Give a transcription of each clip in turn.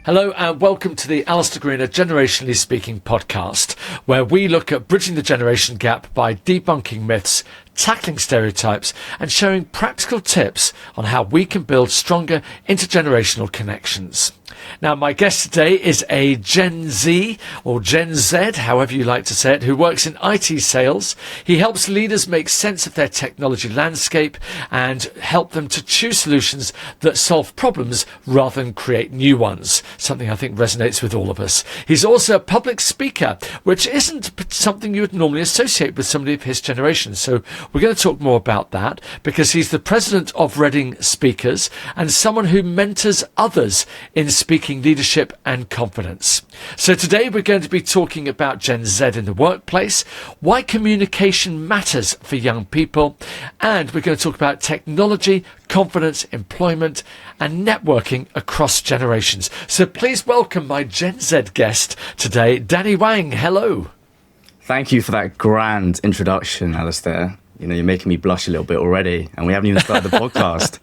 Hello and welcome to the Alastair Generationally Speaking podcast, where we look at bridging the generation gap by debunking myths, tackling stereotypes and sharing practical tips on how we can build stronger intergenerational connections. Now, my guest today is a Gen Z or Gen Z, however you like to say it, who works in IT sales. He helps leaders make sense of their technology landscape and help them to choose solutions that solve problems rather than create new ones, something I think resonates with all of us. He's also a public speaker, which isn't something you would normally associate with somebody of his generation. So we're going to talk more about that because he's the president of Reading Speakers and someone who mentors others in speaking leadership and confidence. So today we're going to be talking about Gen Z in the workplace, why communication matters for young people, and we're going to talk about technology, confidence, employment, and networking across generations. So please welcome my Gen Z guest today, Danny Wang. Hello. Thank you for that grand introduction, Alastair. You know, you're making me blush a little bit already, and we haven't even started the podcast.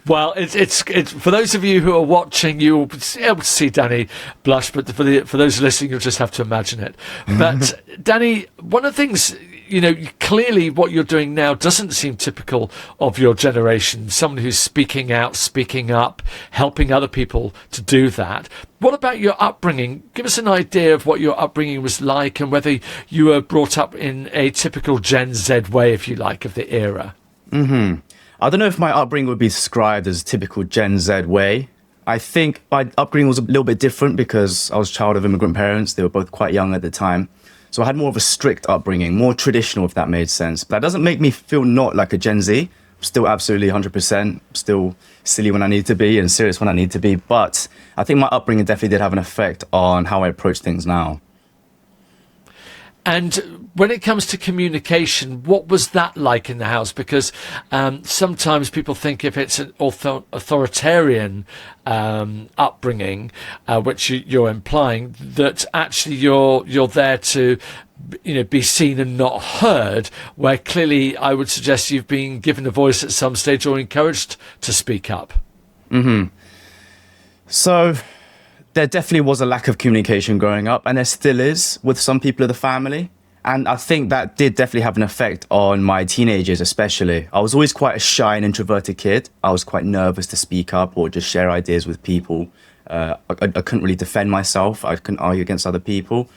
Well, it's for those of you who are watching, you'll be able to see Danny blush, but for those listening, you'll just have to imagine it. But Danny, one of the things, you know, clearly what you're doing now doesn't seem typical of your generation. Someone who's speaking out, speaking up, helping other people to do that. What about your upbringing? Give us an idea of what your upbringing was like and whether you were brought up in a typical Gen Z way, if you like, of the era. I don't know if my upbringing would be described as a typical Gen Z way. I think my upbringing was a little bit different because I was a child of immigrant parents. They were both quite young at the time. So I had more of a strict upbringing, more traditional, if that made sense. But that doesn't make me feel not like a Gen Z. I'm still absolutely 100%, still silly when I need to be and serious when I need to be. But I think my upbringing definitely did have an effect on how I approach things now. And when it comes to communication, what was that like in the house? Because sometimes people think if it's an authoritarian upbringing, which you're implying, that actually you're there to, you know, be seen and not heard. Where clearly, I would suggest you've been given a voice at some stage or encouraged to speak up. So there definitely was a lack of communication growing up, and there still is with some people of the family. And I think that did definitely have an effect on my teenagers, especially. I was always quite a shy and introverted kid. I was quite nervous to speak up or just share ideas with people. I couldn't really defend myself. I couldn't argue against other people.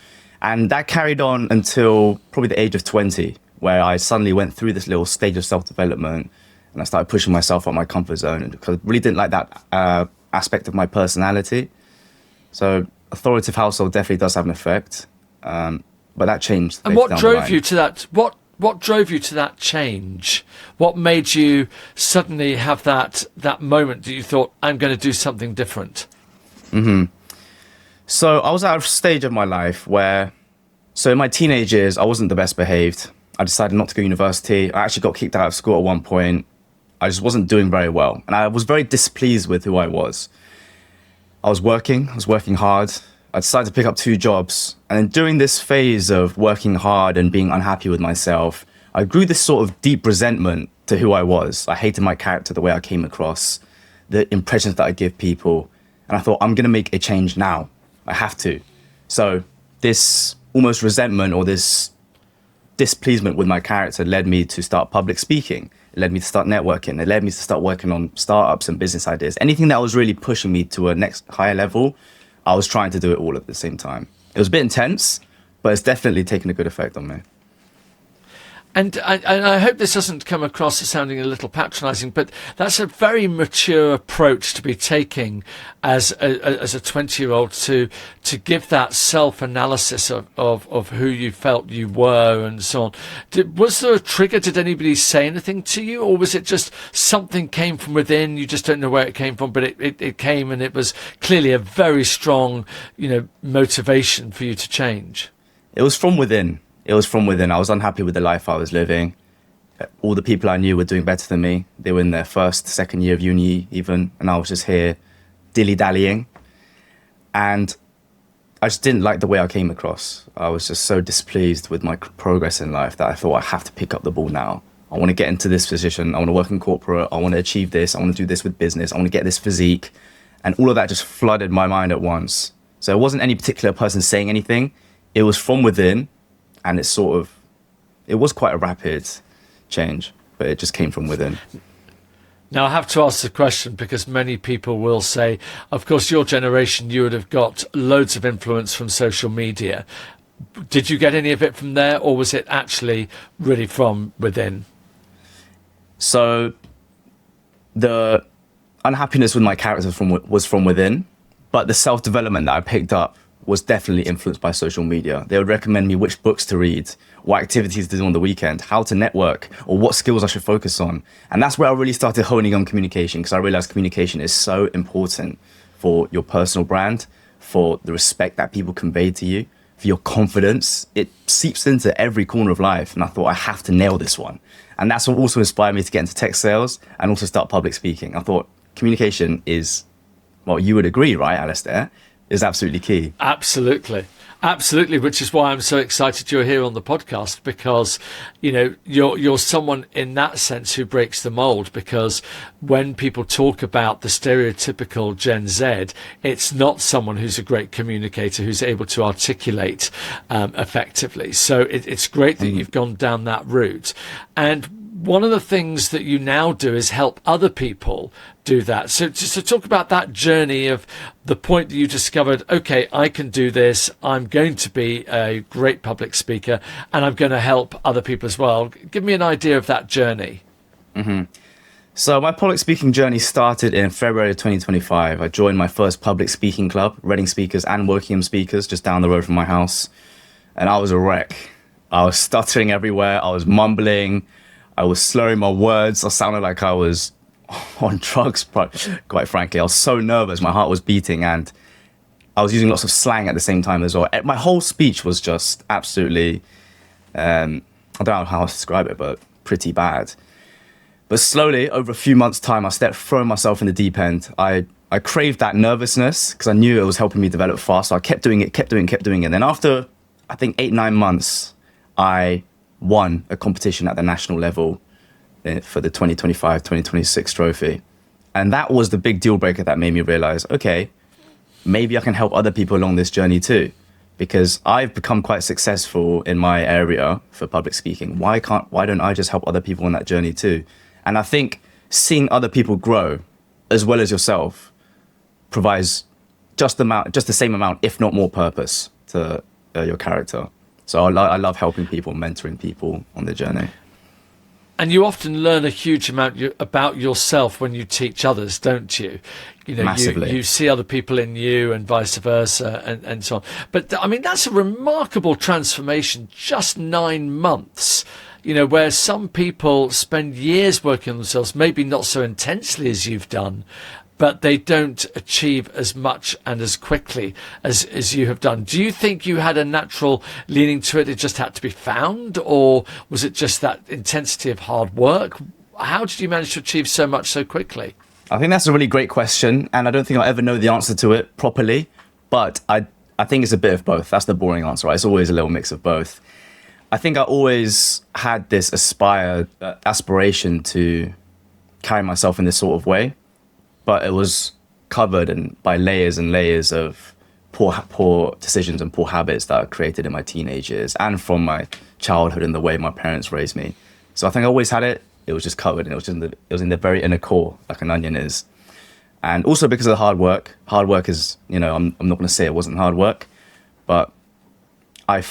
And that carried on until probably the age of 20, where I suddenly went through this little stage of self-development and I started pushing myself out of my comfort zone because I really didn't like that aspect of my personality. So authoritative household definitely does have an effect, but that changed. And what drove you to that? What drove you to that change? What made you suddenly have that moment that you thought, I'm going to do something different? So I was at a stage of my life where, so in my teenage years, I wasn't the best behaved. I decided not to go to university. I actually got kicked out of school at one point. I just wasn't doing very well, and I was very displeased with who I was. I was working hard. I decided to pick up 2 jobs. And then during this phase of working hard and being unhappy with myself, I grew this sort of deep resentment to who I was. I hated my character, the way I came across, the impressions that I give people. And I thought, I'm going to make a change now. I have to. So this almost resentment or this displeasement with my character led me to start public speaking. It led me to start networking. It led me to start working on startups and business ideas. Anything that was really pushing me to a next higher level, I was trying to do it all at the same time. It was a bit intense, but it's definitely taken a good effect on me. And I hope this doesn't come across as sounding a little patronising, but that's a very mature approach to be taking as a 20-year-old to give that self-analysis of who you felt you were and so on. Was there a trigger? Did anybody say anything to you, or was it just something came from within? You just don't know where it came from, but it came, and it was clearly a very strong, you know, motivation for you to change. It was from within. It was from within. I was unhappy with the life I was living. All the people I knew were doing better than me. They were in their first, second year of uni even, and I was just here dilly-dallying. And I just didn't like the way I came across. I was just so displeased with my progress in life that I thought I have to pick up the ball now. I want to get into this position. I want to work in corporate. I want to achieve this. I want to do this with business. I want to get this physique. And all of that just flooded my mind at once. So it wasn't any particular person saying anything. It was from within, and it was quite a rapid change, but it just came from within. Now, I have to ask the question because many people will say, of course, your generation, you would have got loads of influence from social media. Did you get any of it from there, or was it actually really from within? So the unhappiness with my character was from within, but the self-development that I picked up was definitely influenced by social media. They would recommend me which books to read, what activities to do on the weekend, how to network, or what skills I should focus on. And that's where I really started honing on communication, because I realized communication is so important for your personal brand, for the respect that people convey to you, for your confidence. It seeps into every corner of life. And I thought, I have to nail this one. And that's what also inspired me to get into tech sales and also start public speaking. I thought communication is, well, you would agree, right, Alastair? Is absolutely key. Absolutely, which is why I'm so excited you're here on the podcast, because you're someone in that sense who breaks the mold, because when people talk about the stereotypical Gen Z, it's not someone who's a great communicator, who's able to articulate effectively. So it's great that you've gone down that route. And one of the things that you now do is help other people do that. So talk about that journey of the point that you discovered, okay, I can do this. I'm going to be a great public speaker and I'm going to help other people as well. Give me an idea of that journey. Mm-hmm. So my public speaking journey started in February 2025. I joined my first public speaking club, Reading Speakers and Wokingham Speakers, just down the road from my house. And I was a wreck. I was stuttering everywhere. I was mumbling. I was slurring my words. I sounded like I was on drugs, quite frankly. I was so nervous. My heart was beating, and I was using lots of slang at the same time as well. My whole speech was just absolutely, I don't know how to describe it, but pretty bad. But slowly, over a few months' time, I started throwing myself in the deep end. I craved that nervousness because I knew it was helping me develop fast. So I kept doing it. And then after, I think, 8-9 months, I won a competition at the national level for the 2025-2026 trophy. And that was the big deal breaker that made me realize, okay, maybe I can help other people along this journey too, because I've become quite successful in my area for public speaking. Why don't I just help other people on that journey too? And I think seeing other people grow as well as yourself provides just the same amount, if not more purpose to your character. So I love helping people, mentoring people on the journey. And you often learn a huge amount about yourself when you teach others, don't you? Massively. You see other people in you and vice versa and so on. But I mean, that's a remarkable transformation, just 9 months, where some people spend years working on themselves, maybe not so intensely as you've done, but they don't achieve as much and as quickly as you have done. Do you think you had a natural leaning to it? It just had to be found? Or was it just that intensity of hard work? How did you manage to achieve so much so quickly? I think that's a really great question. And I don't think I'll ever know the answer to it properly. But I think it's a bit of both. That's the boring answer, right? It's always a little mix of both. I think I always had this aspiration to carry myself in this sort of way. But it was covered by layers and layers of poor decisions and poor habits that I created in my teenage years and from my childhood and the way my parents raised me. So I think I always had it. It was just covered, and it was in the very inner core, like an onion is. And also because of the hard work. Hard work is, I'm not going to say it wasn't hard work, but I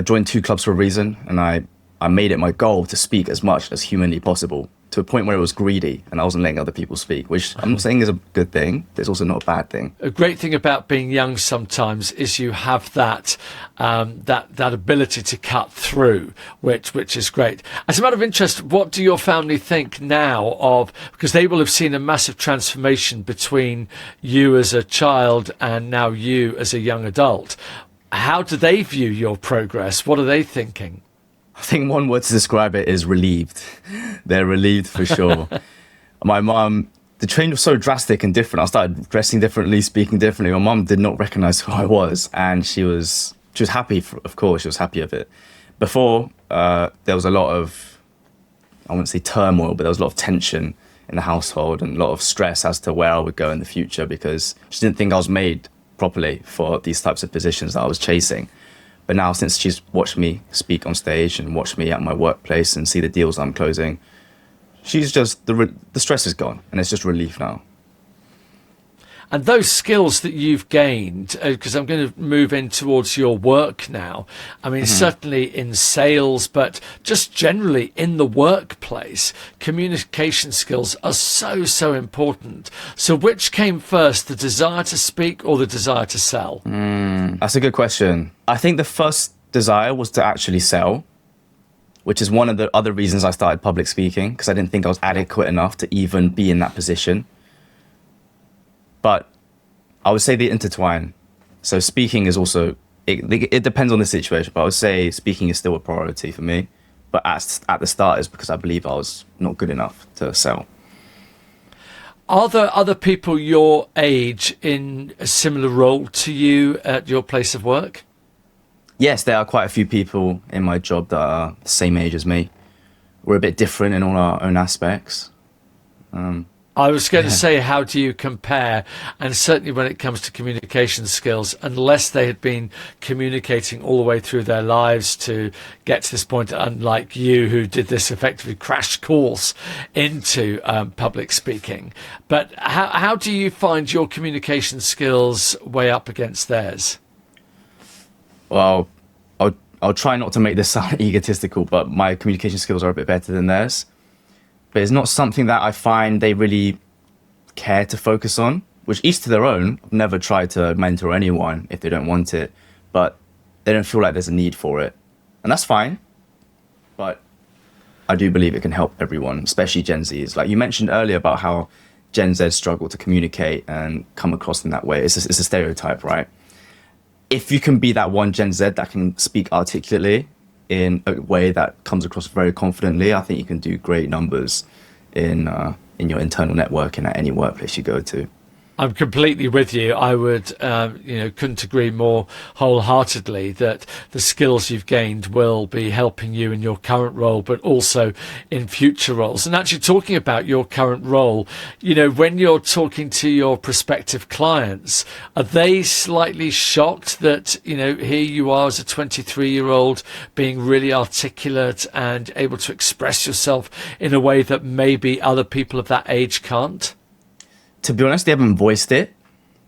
joined 2 clubs for a reason, and I made it my goal to speak as much as humanly possible, to a point where it was greedy and I wasn't letting other people speak, which I'm not saying is a good thing, but it's also not a bad thing. A great thing about being young sometimes is you have that ability to cut through, which is great. As a matter of interest, what do your family think now of, because they will have seen a massive transformation between you as a child and now you as a young adult. How do they view your progress? What are they thinking? I think one word to describe it is relieved. They're relieved for sure. My mum, the change was so drastic and different. I started dressing differently, speaking differently. My mum did not recognize who I was, and she was happy. Of course, she was happy of it. Before, there was a lot of, I wouldn't say turmoil, but there was a lot of tension in the household and a lot of stress as to where I would go in the future because she didn't think I was made properly for these types of positions that I was chasing. But now, since she's watched me speak on stage and watched me at my workplace and see the deals I'm closing, she's just, the stress is gone and it's just relief now. And those skills that you've gained, because I'm going to move in towards your work now. I mean, certainly in sales, but just generally in the workplace, communication skills are so, so important. So which came first, the desire to speak or the desire to sell? That's a good question. I think the first desire was to actually sell, which is one of the other reasons I started public speaking, because I didn't think I was adequate enough to even be in that position. But I would say they intertwine. So speaking is also, it depends on the situation, but I would say speaking is still a priority for me. But at the start is because I believe I was not good enough to sell. Are there other people your age in a similar role to you at your place of work? Yes, there are quite a few people in my job that are the same age as me. We're a bit different in all our own aspects. I was going to say, how do you compare? And certainly when it comes to communication skills, unless they had been communicating all the way through their lives to get to this point, unlike you, who did this effectively crash course into public speaking. But how do you find your communication skills weigh up against theirs? Well, I'll try not to make this sound egotistical, but my communication skills are a bit better than theirs. But it's not something that I find they really care to focus on, which each to their own. I've never tried to mentor anyone if they don't want it, but they don't feel like there's a need for it. And that's fine. But I do believe it can help everyone, especially Gen Zs. Like you mentioned earlier about how Gen Z struggle to communicate and come across in that way. It's a stereotype, right? If you can be that one Gen Z that can speak articulately in a way that comes across very confidently, I think you can do great numbers in your internal networking at any workplace you go to. I'm completely with you. I would, couldn't agree more wholeheartedly that the skills you've gained will be helping you in your current role, but also in future roles. And actually talking about your current role, when you're talking to your prospective clients, are they slightly shocked that, here you are as a 23-year-old being really articulate and able to express yourself in a way that maybe other people of that age can't? To be honest, they haven't voiced it.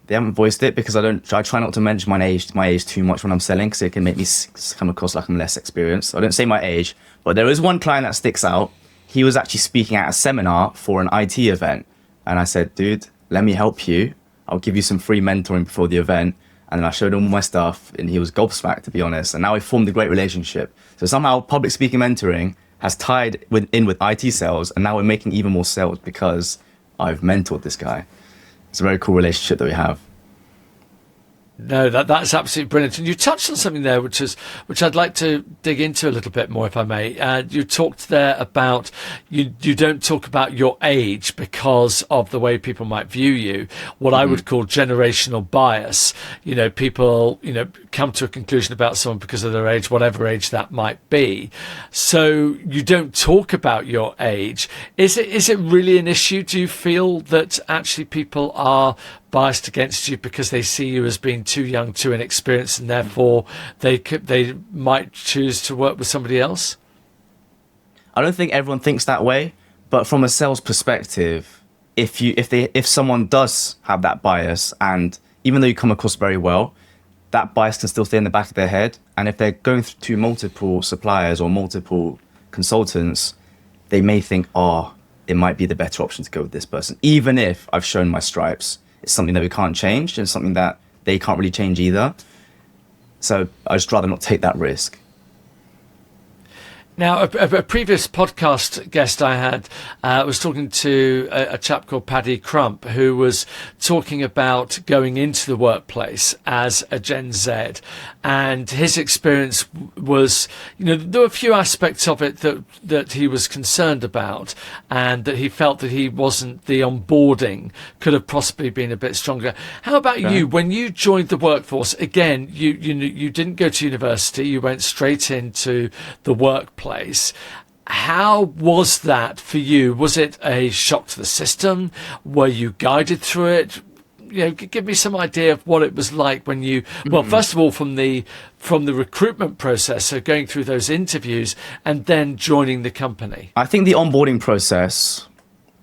Because I try not to mention my age too much when I'm selling, because it can make me come across like I'm less experienced. I don't say my age, but there is one client that sticks out. He was actually speaking at a seminar for an IT event. And I said, dude, let me help you. I'll give you some free mentoring before the event. And then I showed him all my stuff and he was gobsmacked, to be honest. And now we formed a great relationship. So somehow public speaking mentoring has tied in with IT sales. And now we're making even more sales because I've mentored this guy. It's a very cool relationship that we have. No, that's absolutely brilliant. And you touched on something there, which I'd like to dig into a little bit more, if I may. You talked there about you don't talk about your age because of the way people might view you. What I would call generational bias. People come to a conclusion about someone because of their age, whatever age that might be. So you don't talk about your age. Is it really an issue? Do you feel that actually people are biased against you because they see you as being too young, too inexperienced, and therefore they might choose to work with somebody else? I don't think everyone thinks that way, but from a sales perspective, if someone does have that bias, and even though you come across very well, that bias can still stay in the back of their head. And if they're going to multiple suppliers or multiple consultants, they may think, it might be the better option to go with this person, even if I've shown my stripes. It's something that we can't change and something that they can't really change either. So I'd just rather not take that risk. Now, a previous podcast guest I had was talking to a chap called Paddy Crump, who was talking about going into the workplace as a Gen Z. And his experience was, there were a few aspects of it that he was concerned about, and that he felt that the onboarding could have possibly been a bit stronger. How about you? When you joined the workforce, again, you didn't go to university, you went straight into the workplace. How was that for you? Was it a shock to the system? Were you guided through it? Give me some idea of what it was like when you, well, first of all, from the recruitment process, so going through those interviews and then joining the company. I think the onboarding process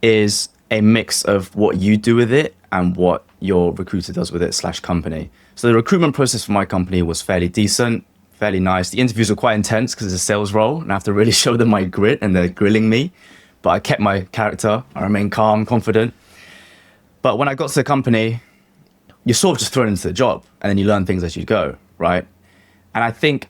is a mix of what you do with it and what your recruiter does with it / company. So the recruitment process for my company was fairly decent, fairly nice. The interviews were quite intense because it's a sales role and I have to really show them my grit and they're grilling me. But I kept my character. I remained calm, confident. But when I got to the company, you're sort of just thrown into the job and then you learn things as you go, right? And I think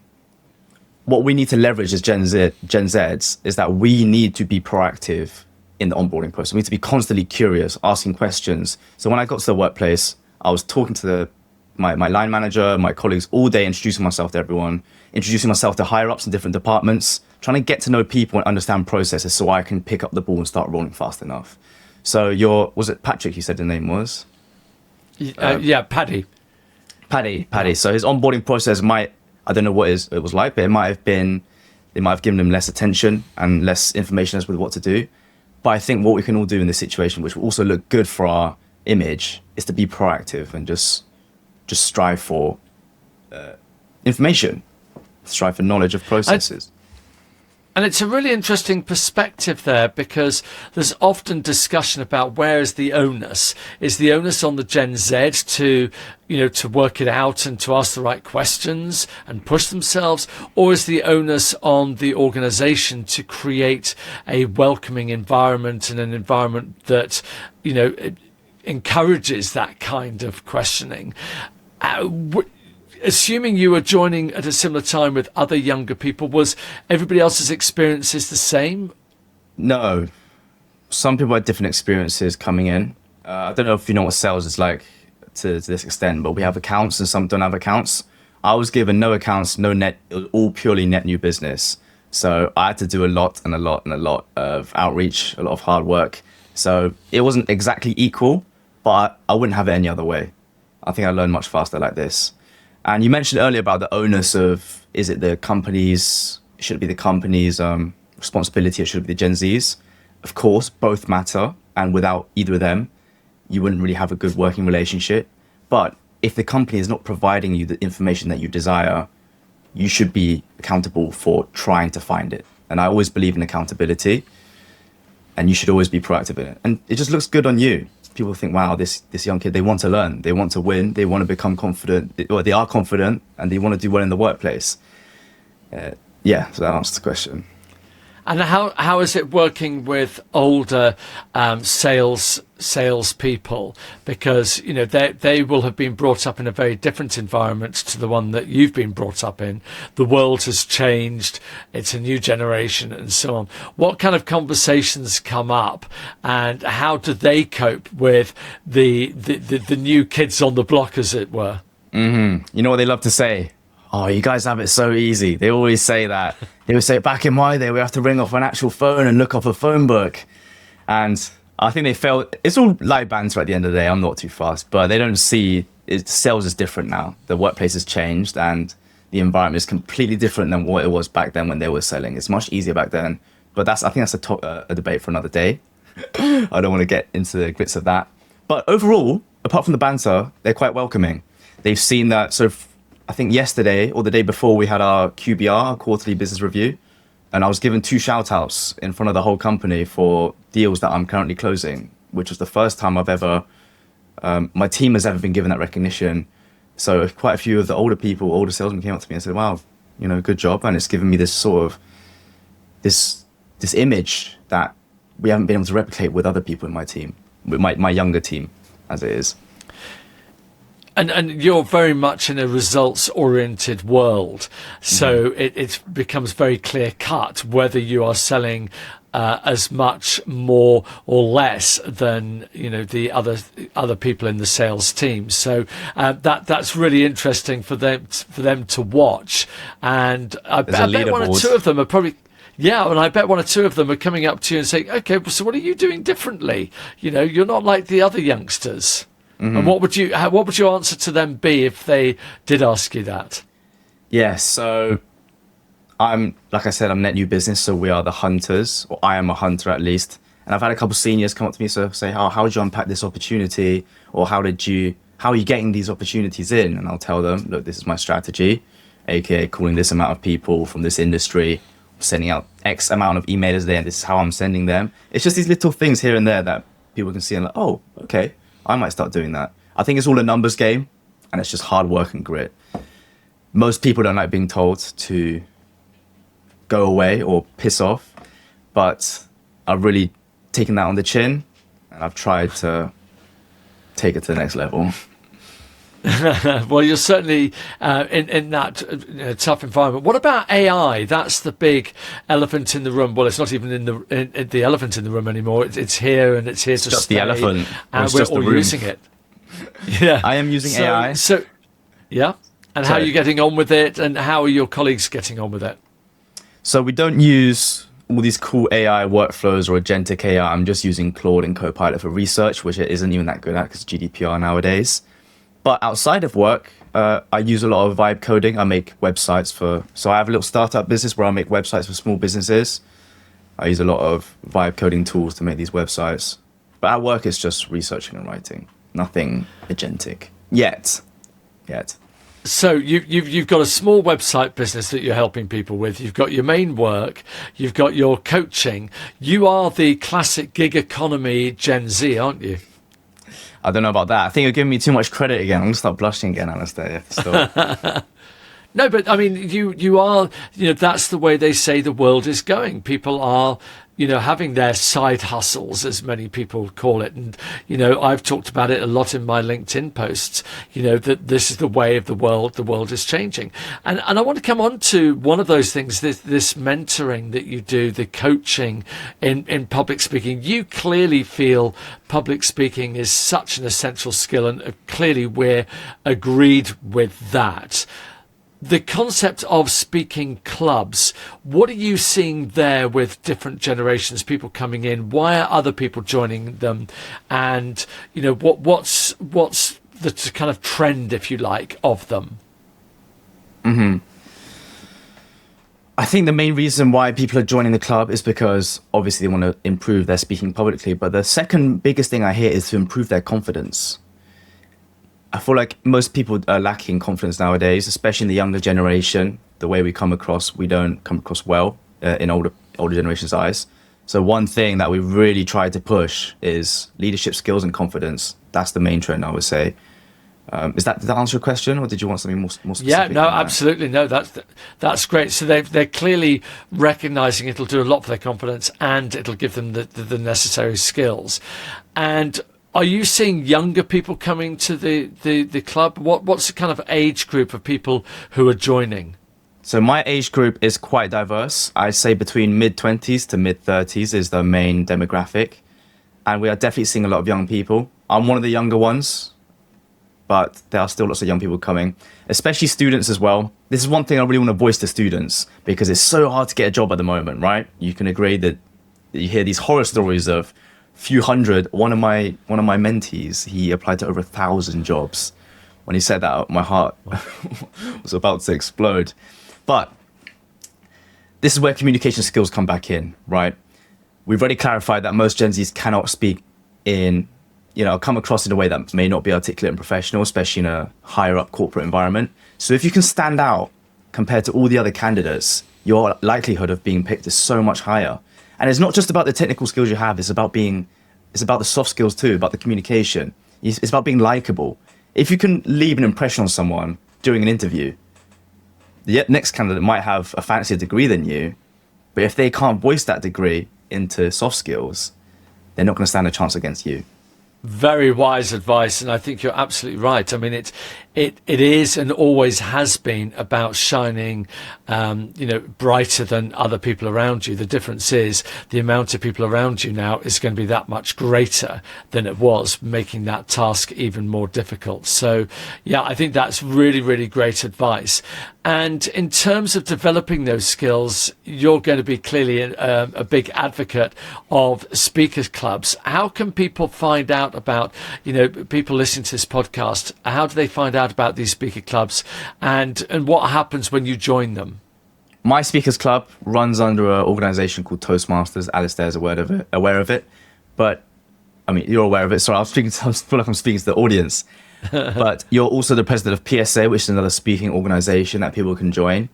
what we need to leverage as Gen Zs is that we need to be proactive in the onboarding process. We need to be constantly curious, asking questions. So when I got to the workplace, I was talking to my line manager, my colleagues all day, introducing myself to everyone, introducing myself to higher ups in different departments, trying to get to know people and understand processes so I can pick up the ball and start rolling fast enough. So was it Patrick you said the name was? Yeah, Paddy. So his onboarding process I don't know what it was like, but they might have given him less attention and less information as with what to do. But I think what we can all do in this situation, which will also look good for our image, is to be proactive and just strive for information, strive for knowledge of processes. And it's a really interesting perspective there because there's often discussion about where is the onus? Is the onus on the Gen Z to work it out and to ask the right questions and push themselves? Or is the onus on the organization to create a welcoming environment and an environment that, encourages that kind of questioning? Assuming you were joining at a similar time with other younger people, was everybody else's experiences the same? No. Some people had different experiences coming in. I don't know if you know what sales is like to this extent, but we have accounts and some don't have accounts. I was given no accounts, no net, it was all purely net new business. So I had to do a lot of outreach, a lot of hard work. So it wasn't exactly equal, but I wouldn't have it any other way. I think I learned much faster like this. And you mentioned earlier about the onus of, should it be the company's responsibility or should it be the Gen Z's? Of course, both matter. And without either of them, you wouldn't really have a good working relationship. But if the company is not providing you the information that you desire, you should be accountable for trying to find it. And I always believe in accountability. And you should always be proactive in it. And it just looks good on you. People think, wow, this young kid, they want to learn, they want to win, they want to become confident, they are confident and they want to do well in the workplace. So that answers the question. And how is it working with older sales people? Because they will have been brought up in a very different environment to the one that you've been brought up in. The world has changed; it's a new generation, and so on. What kind of conversations come up, and how do they cope with the new kids on the block, as it were? Mm-hmm. You know what they love to say? Oh, you guys have it so easy. They always say that. They would say, back in my day, we have to ring off an actual phone and look off a phone book. And I think they felt, it's all light banter at the end of the day. I'm not too fast, but they don't see, sales is different now. The workplace has changed and the environment is completely different than what it was back then when they were selling. It's much easier back then. But I think that's a debate for another day. I don't want to get into the grits of that. But overall, apart from the banter, they're quite welcoming. They've seen that sort of, I think yesterday or the day before we had our QBR, our quarterly business review, and I was given 2 shout outs in front of the whole company for deals that I'm currently closing, which was the first time my team has ever been given that recognition. So quite a few of the older salesmen came up to me and said, wow, good job. And it's given me this sort of, this image that we haven't been able to replicate with other people in my team, with my younger team as it is. And you're very much in a results-oriented world, so it becomes very clear-cut whether you are selling as much more or less than the other people in the sales team. So that's really interesting for them to watch. And I bet one or two of them are probably. Yeah, and I bet one or two of them are coming up to you and saying, "Okay, so what are you doing differently? You're not like the other youngsters." Mm-hmm. And what would your answer to them be if they did ask you that? Yeah, so like I said, I'm net new business, so we are the hunters, or I am a hunter at least. And I've had a couple of seniors come up to me to say, how did you unpack this opportunity? Or how are you getting these opportunities in? And I'll tell them, look, this is my strategy, aka calling this amount of people from this industry, sending out X amount of emailers there, and this is how I'm sending them. It's just these little things here and there that people can see and like, oh, okay, I might start doing that. I think it's all a numbers game, and it's just hard work and grit. Most people don't like being told to go away or piss off, but I've really taken that on the chin, and I've tried to take it to the next level. Well, you're certainly in that tough environment. What about AI? That's the big elephant in the room. Well, it's not even in the elephant in the room anymore. It's here, and it's here to just stay. The elephant, and we're all using it. Yeah, I am using AI. So, yeah. And how are you getting on with it? And how are your colleagues getting on with it? So we don't use all these cool AI workflows or agentic AI. I'm just using Claude and Copilot for research, which it isn't even that good at because GDPR nowadays. But outside of work, I use a lot of vibe coding. I make websites so I have a little startup business where I make websites for small businesses. I use a lot of vibe coding tools to make these websites. But at work, it's just researching and writing. Nothing agentic yet. So you've got a small website business that you're helping people with. You've got your main work. You've got your coaching. You are the classic gig economy Gen Z, aren't you? I don't know about that. I think you're giving me too much credit again. I'm going to start blushing again, Alastair. No, but I mean, you are, that's the way they say the world is going. People are, having their side hustles, as many people call it. And, I've talked about it a lot in my LinkedIn posts, that this is the way of the world is changing. And I want to come on to one of those things, this mentoring that you do, the coaching in public speaking. You clearly feel public speaking is such an essential skill, and clearly we're agreed with that. The concept of speaking clubs, what are you seeing there with different generations, people coming in? Why are other people joining them? And, what's the kind of trend, if you like, of them? Mm-hmm. I think the main reason why people are joining the club is because obviously they want to improve their speaking publicly. But the second biggest thing I hear is to improve their confidence. I feel like most people are lacking confidence nowadays, especially in the younger generation. The way we come across, we don't come across well in older generations' eyes. So one thing that we really try to push is leadership skills and confidence. That's the main trend, I would say. Did that answer your question, or did you want something more specific? Yeah, no, absolutely. No, that's great. So they're clearly recognizing it'll do a lot for their confidence, and it'll give them the necessary skills. And are you seeing younger people coming to the club? What's the kind of age group of people who are joining? So my age group is quite diverse. I say between mid-20s to mid-30s is the main demographic. And we are definitely seeing a lot of young people. I'm one of the younger ones, but there are still lots of young people coming, especially students as well. This is one thing I really want to voice to students, because it's so hard to get a job at the moment, right? You can agree that you hear these horror stories of few hundred. One of my mentees, he applied to over 1,000 jobs. When he said that, my heart was about to explode. But this is where communication skills come back in, right? We've already clarified that most Gen Zs cannot speak come across in a way that may not be articulate and professional, especially in a higher up corporate environment. So if you can stand out compared to all the other candidates, your likelihood of being picked is so much higher. And it's not just about the technical skills you have, it's about the soft skills too, about the communication. It's about being likable. If you can leave an impression on someone during an interview, the next candidate might have a fancier degree than you, but if they can't voice that degree into soft skills, they're not going to stand a chance against you. Very wise advice, and I think you're absolutely right. I mean, it is and always has been about shining, brighter than other people around you. The difference is the amount of people around you now is going to be that much greater than it was, making that task even more difficult. So, yeah, I think that's really, really great advice. And in terms of developing those skills, you're going to be clearly a big advocate of speakers clubs. How can people find out about, people listening to this podcast, how do they find out about these speaker clubs and what happens when you join them? My Speakers Club runs under an organization called Toastmasters. Alastair is aware of it. But, I mean, you're aware of it. Sorry, I feel like I'm speaking to the audience. But you're also the president of PSA, which is another speaking organization that people can join.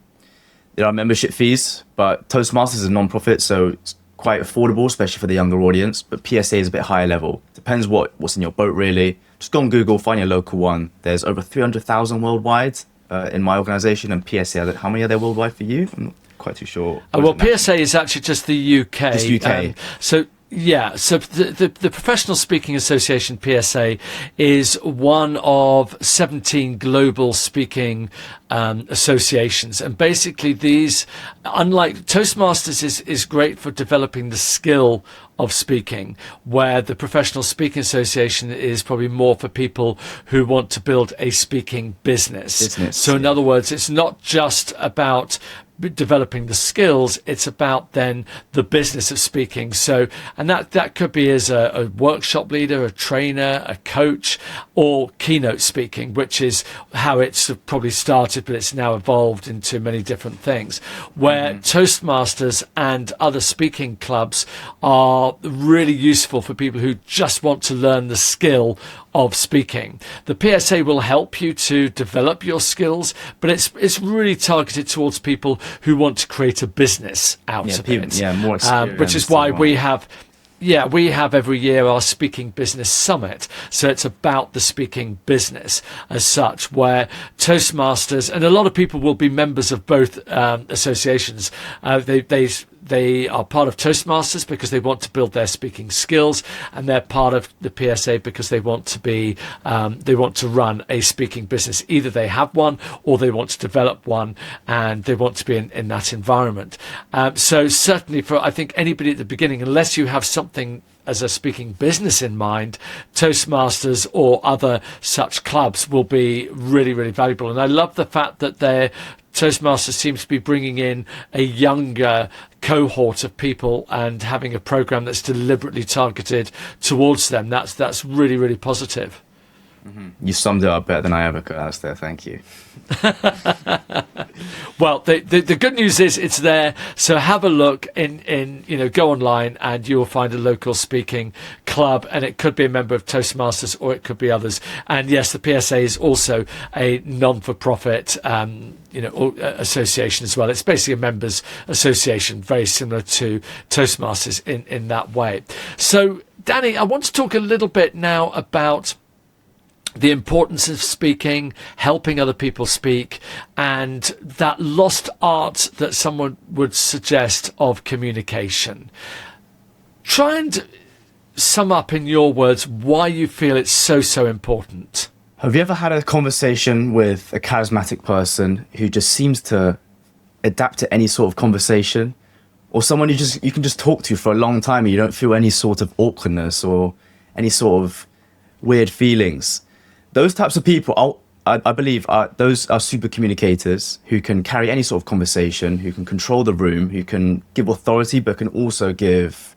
There are membership fees, but Toastmasters is a non-profit, so it's quite affordable, especially for the younger audience. But PSA is a bit higher level. Depends what's in your boat, really. Just go on Google, find your local one. There's over 300,000 worldwide in my organization, and PSA, how many are there worldwide for you? I'm not quite too sure. Well, PSA is actually just the UK. Just UK. So the Professional Speaking Association, PSA, is one of 17 global speaking associations. And basically these, unlike Toastmasters is great for developing the skill of speaking, where the Professional Speaking Association is probably more for people who want to build a speaking business. So in other words, it's not just about developing the skills, it's about then the business of speaking. So, and that could be as a workshop leader, a trainer, a coach, or keynote speaking, which is how it's probably started, but it's now evolved into many different things, where Toastmasters and other speaking clubs are really useful for people who just want to learn the skill of speaking. The PSA will help you to develop your skills, but it's really targeted towards people who want to create a business out of it. Yeah, more experience. Which is why we have every year our Speaking Business Summit. So it's about the speaking business as such, where Toastmasters, and a lot of people will be members of both associations. They are part of Toastmasters because they want to build their speaking skills, and they're part of the PSA because they want to run a speaking business. Either they have one or they want to develop one, and they want to be in that environment. So certainly for, I think, anybody at the beginning, unless you have something as a speaking business in mind, Toastmasters or other such clubs will be really, really valuable. And I love the fact that Toastmasters seems to be bringing in a younger cohort of people and having a program that's deliberately targeted towards them. That's really, really positive. You summed it up better than I ever could, Alastair. Thank you. Well, the good news is it's there. So have a look go online and you will find a local speaking club, and it could be a member of Toastmasters or it could be others. And yes, the PSA is also a non-for-profit association as well. It's basically a members association, very similar to Toastmasters in that way. So Danny, I want to talk a little bit now about the importance of speaking, helping other people speak, and that lost art that someone would suggest of communication. Try and sum up in your words why you feel it's so important. Have you ever had a conversation with a charismatic person who just seems to adapt to any sort of conversation, or someone you can just talk to for a long time and you don't feel any sort of awkwardness or any sort of weird feelings? Those types of people, I believe, those are super communicators who can carry any sort of conversation, who can control the room, who can give authority, but can also give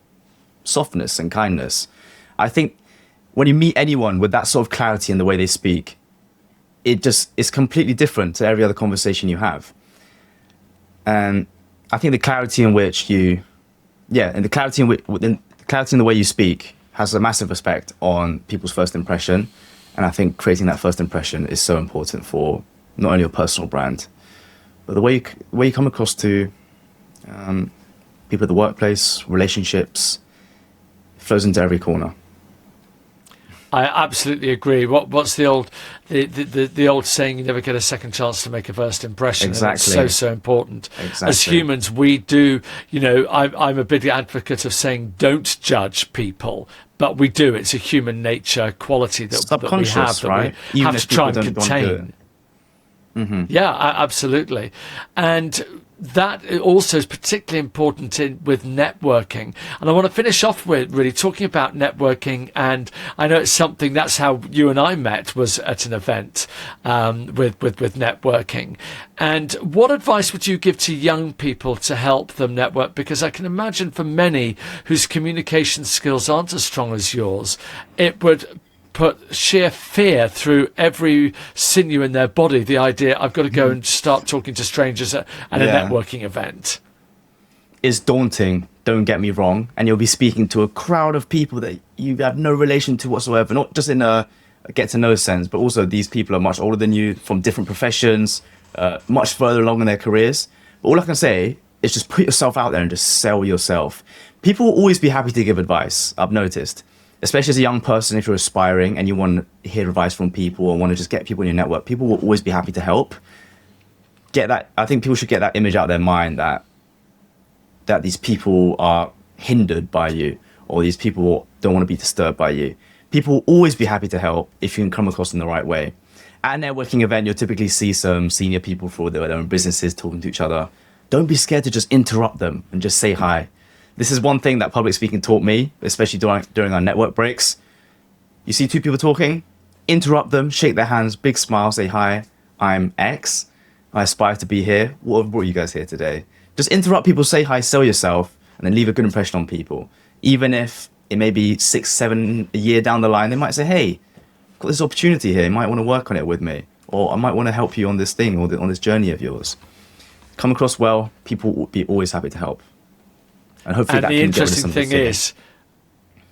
softness and kindness. I think when you meet anyone with that sort of clarity in the way they speak, it's completely different to every other conversation you have. And I think the clarity in which the clarity in the way you speak has a massive effect on people's first impression. And I think creating that first impression is so important for not only your personal brand, but the way you come across to people at the workplace, relationships, flows into every corner. I absolutely agree. What's the old saying? You never get a second chance to make a first impression. Exactly. And it's so important. Exactly. As humans, we do. I'm a big advocate of saying don't judge people, but we do. It's a human nature quality that we have, right? We have to try and contain. Mm-hmm. Yeah, absolutely. And that also is particularly important with networking. And I want to finish off with really talking about networking. And I know it's something, that's how you and I met, was at an event with networking. And what advice would you give to young people to help them network? Because I can imagine for many whose communication skills aren't as strong as yours, it would put sheer fear through every sinew in their body, the idea I've got to go and start talking to strangers at a networking event. It's daunting, don't get me wrong, and you'll be speaking to a crowd of people that you have no relation to whatsoever, not just in a get to know sense, but also these people are much older than you, from different professions, much further along in their careers. But all I can say is just put yourself out there and just sell yourself. People will always be happy to give advice, I've noticed. Especially as a young person, if you're aspiring and you want to hear advice from people or want to just get people in your network, people will always be happy to help. I think people should get that image out of their mind that these people are hindered by you, or these people don't want to be disturbed by you. People will always be happy to help if you can come across in the right way. At a networking event, you'll typically see some senior people for their own businesses talking to each other. Don't be scared to just interrupt them and just say hi. This is one thing that public speaking taught me, especially during our network breaks. You see two people talking, interrupt them, shake their hands, big smile, say hi, I'm X. I aspire to be here. What brought you guys here today? Just interrupt people, say hi, sell yourself, and then leave a good impression on people. Even if it may be 6, 7 a year down the line, they might say, hey, I've got this opportunity here. You might want to work on it with me. Or I might want to help you on this thing or on this journey of yours. Come across well, people will be always happy to help. And hopefully and that the can interesting thing is,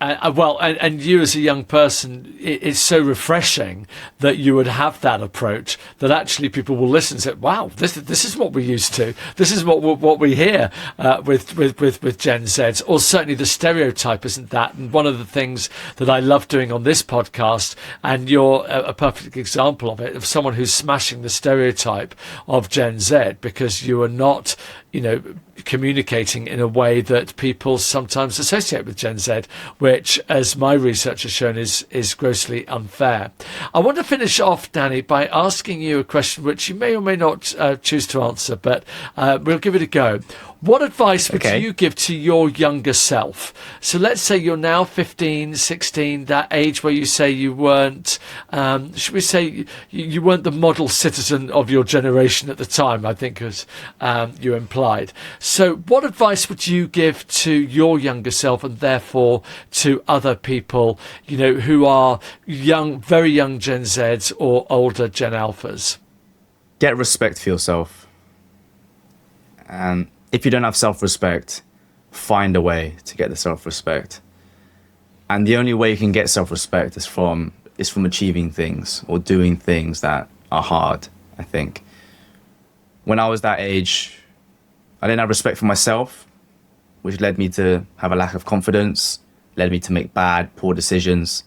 and you as a young person, it's so refreshing that you would have that approach, that actually people will listen and say, wow, this is what we're used to. This is what we hear with Gen Zs, or certainly the stereotype isn't that. And one of the things that I love doing on this podcast, and you're a perfect example of it, of someone who's smashing the stereotype of Gen Z, because you are not, communicating in a way that people sometimes associate with Gen Z, which, as my research has shown, is grossly unfair. I want to finish off, Danny, by asking you a question which you may or may not choose to answer, but we'll give it a go. What advice would you give to your younger self? So let's say you're now 15, 16, that age where you say you weren't, should we say you weren't the model citizen of your generation at the time, I think as you implied. So what advice would you give to your younger self, and therefore to other people, who are young, very young Gen Zs or older Gen Alphas? Get respect for yourself. And if you don't have self-respect, find a way to get the self-respect. And the only way you can get self-respect is from achieving things or doing things that are hard, I think. When I was that age, I didn't have respect for myself, which led me to have a lack of confidence, led me to make poor decisions.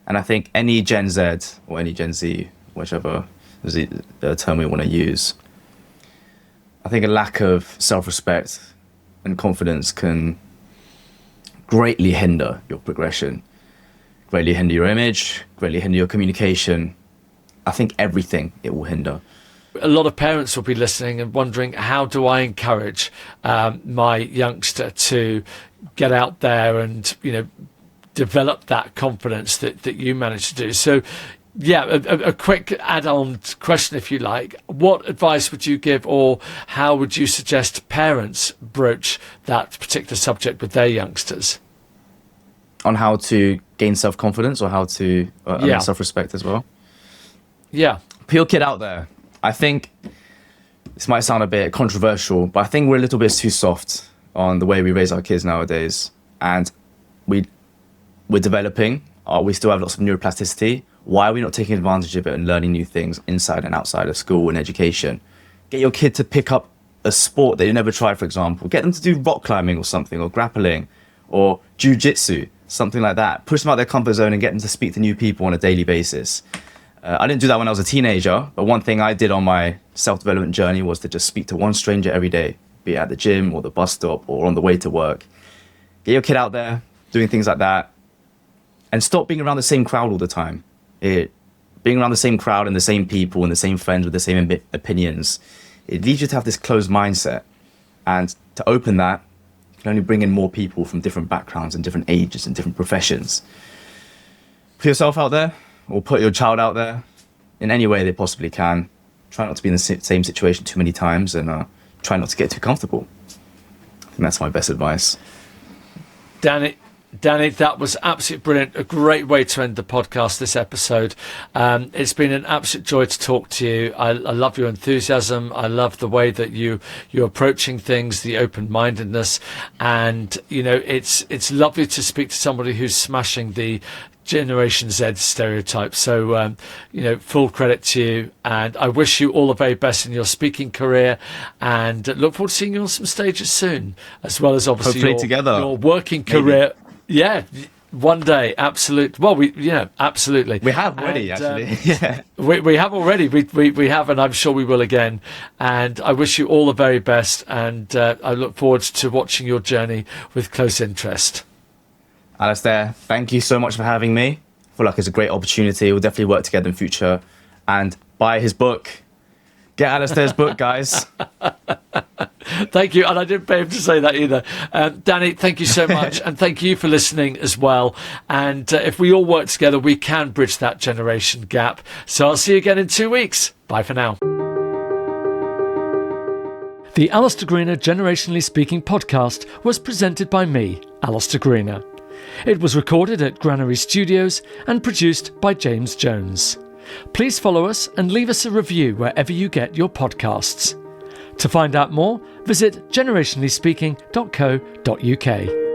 And I think any Gen Z or any Gen Z, whichever is the term we want to use, I think a lack of self-respect and confidence can greatly hinder your progression, greatly hinder your image, greatly hinder your communication. I think everything it will hinder. A lot of parents will be listening and wondering, how do I encourage my youngster to get out there and, develop that confidence that you managed to do? So, a quick add-on question, if you like. What advice would you give, or how would you suggest parents broach that particular subject with their youngsters? On how to gain self-confidence, or how to self-respect as well? Yeah. Put your kid out there. I think this might sound a bit controversial, but I think we're a little bit too soft on the way we raise our kids nowadays. And we're developing. We still have lots of neuroplasticity. Why are we not taking advantage of it and learning new things inside and outside of school and education? Get your kid to pick up a sport that you never tried, for example. Get them to do rock climbing or something, or grappling, or jiu-jitsu, something like that. Push them out their comfort zone and get them to speak to new people on a daily basis. I didn't do that when I was a teenager, but one thing I did on my self-development journey was to just speak to one stranger every day, be it at the gym or the bus stop or on the way to work. Get your kid out there doing things like that, and stop being around the same crowd all the time. Being around the same crowd and the same people and the same friends with the same opinions, it leads you to have this closed mindset. And to open that, you can only bring in more people from different backgrounds and different ages and different professions. Put yourself out there, or put your child out there in any way they possibly can. Try not to be in the same situation too many times, and try not to get too comfortable. I think that's my best advice. Danny, that was absolutely brilliant. A great way to end the podcast, this episode. It's been an absolute joy to talk to you. I love your enthusiasm. I love the way that you're approaching things, the open-mindedness. And, it's lovely to speak to somebody who's smashing the Generation Z stereotype. So, full credit to you. And I wish you all the very best in your speaking career, and look forward to seeing you on some stages soon, as well as obviously your working career. Yeah, one day, absolutely. Well, absolutely. We have already, actually. Yeah, we have already. We have, and I'm sure we will again. And I wish you all the very best. And I look forward to watching your journey with close interest. Alastair, thank you so much for having me. I feel like it's a great opportunity. We'll definitely work together in future. And buy his book. Get Alastair's book, guys. Thank you. And I didn't pay him to say that either. Danny, thank you so much. And thank you for listening as well. And if we all work together, we can bridge that generation gap. So I'll see you again in 2 weeks. Bye for now. The Alastair Greener Generationally Speaking podcast was presented by me, Alastair Greener. It was recorded at Granary Studios and produced by James Jones. Please follow us and leave us a review wherever you get your podcasts. To find out more, visit generationnallyspeaking.co.uk.